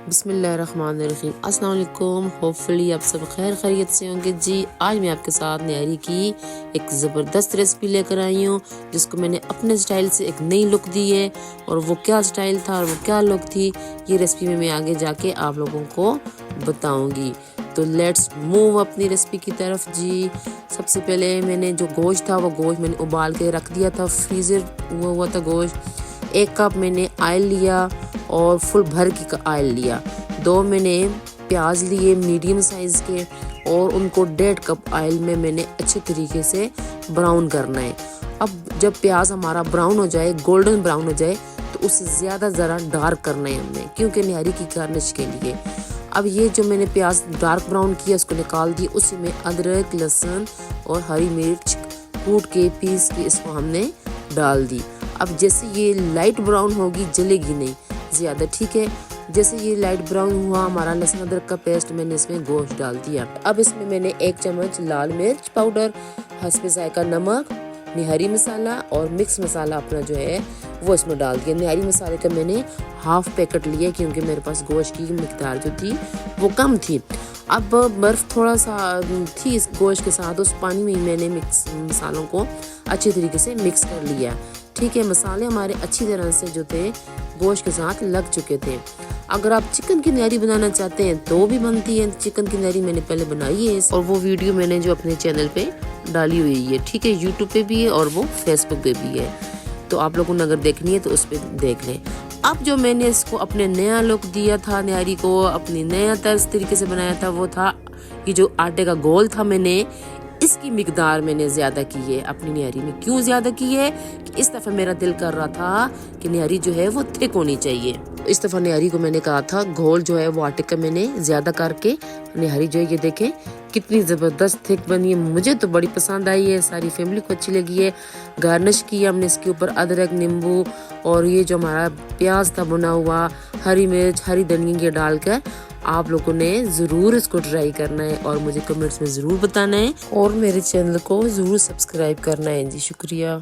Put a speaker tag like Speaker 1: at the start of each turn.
Speaker 1: बिस्मिल्लाहिर्रहमानिर्रहीम। अस्सलाम वालेकुम। होपफुली आप सब खैर खैरियत से होंगे जी। आज मैं आपके साथ न्यारी की एक ज़बरदस्त रेसिपी लेकर आई हूँ, जिसको मैंने अपने स्टाइल से एक नई लुक दी है। और वो क्या स्टाइल था और वो क्या लुक थी, ये रेसिपी में मैं आगे जाके आप लोगों को बताऊँगी। तो लेट्स मूव अपनी रेसिपी की तरफ जी। सबसे पहले मैंने जो गोश्त था, वो गोश्त मैंने उबाल के रख दिया था, फ्रीज़र हुआ था गोश्त। 1 कप मैंने ऑयल लिया और फुल भर की ऑयल लिया। 2 मैंने प्याज लिए मीडियम साइज़ के, और उनको 1.5 कप ऑयल में मैंने अच्छे तरीके से ब्राउन करना है। अब जब प्याज हमारा ब्राउन हो जाए, गोल्डन ब्राउन हो जाए, तो उससे ज़्यादा ज़रा डार्क करना है हमने, क्योंकि न्यारी की गार्निश के लिए। अब ये जो मैंने प्याज डार्क ब्राउन किया, उसको निकाल दिया। उसी में अदरक, लहसुन और हरी मिर्च कूट के पीस के इसको हमने डाल दी। अब जैसे ये लाइट ब्राउन होगी, जलेगी नहीं ज़्यादा, ठीक है। जैसे ये लाइट ब्राउन हुआ हमारा लहसुन अदरक का पेस्ट, मैंने इसमें गोश्त डाल दिया। अब इसमें मैंने 1 चम्मच लाल मिर्च पाउडर, हस्बे जायका नमक, निहारी मसाला और मिक्स मसाला अपना जो है वो इसमें डाल दिया। निहारी मसाले का मैंने हाफ पैकेट लिया, क्योंकि मेरे पास गोश्त की मिकदार जो थी वो कम थी। अब बर्फ़ थोड़ा सा थी इस गोश्त के साथ, उस पानी में मैंने मिक्स मसालों को अच्छे तरीके से मिक्स कर लिया, ठीक है। मसाले हमारे अच्छी तरह से जो थे गोश्त के साथ लग चुके थे। अगर आप चिकन की न्यारी बनाना चाहते हैं तो भी बनती है। चिकन की न्यारी मैंने पहले बनाई है, और वो वीडियो मैंने जो अपने चैनल पे डाली हुई है, ठीक है। यूट्यूब पे भी है और वो फेसबुक पे भी है, तो आप लोगों ने अगर देखनी है तो उस पर देख लें। अब जो मैंने इसको अपने नया लुक दिया था, न्यारी को अपनी नया तरीके से बनाया था, वो था कि जो आटे का गोल था, मैंने इसकी मिकदार मैंने ज़्यादा की है अपनी न्यारी में। क्यों ज़्यादा की है कि इस दफ़ा मेरा दिल कर रहा था कि न्यारी जो है वो थिक होनी चाहिए। इस दफ़ा न्यारी को मैंने कहा था घोल जो है वो आटे का मैंने ज़्यादा करके न्यारी जो है, ये देखें कितनी ज़बरदस्त थिक बनी है। मुझे तो बड़ी पसंद आई है, सारी फैमिली को अच्छी लगी है। गार्निश किया हमने इसके ऊपर अदरक, नींबू और ये जो हमारा प्याज था बुना हुआ, हरी मिर्च, हरी धनिया ये डालकर। आप लोगों ने ज़रूर इसको ट्राई करना है और मुझे कमेंट्स में ज़रूर बताना है, और मेरे चैनल को ज़रूर सब्सक्राइब करना है जी। शुक्रिया।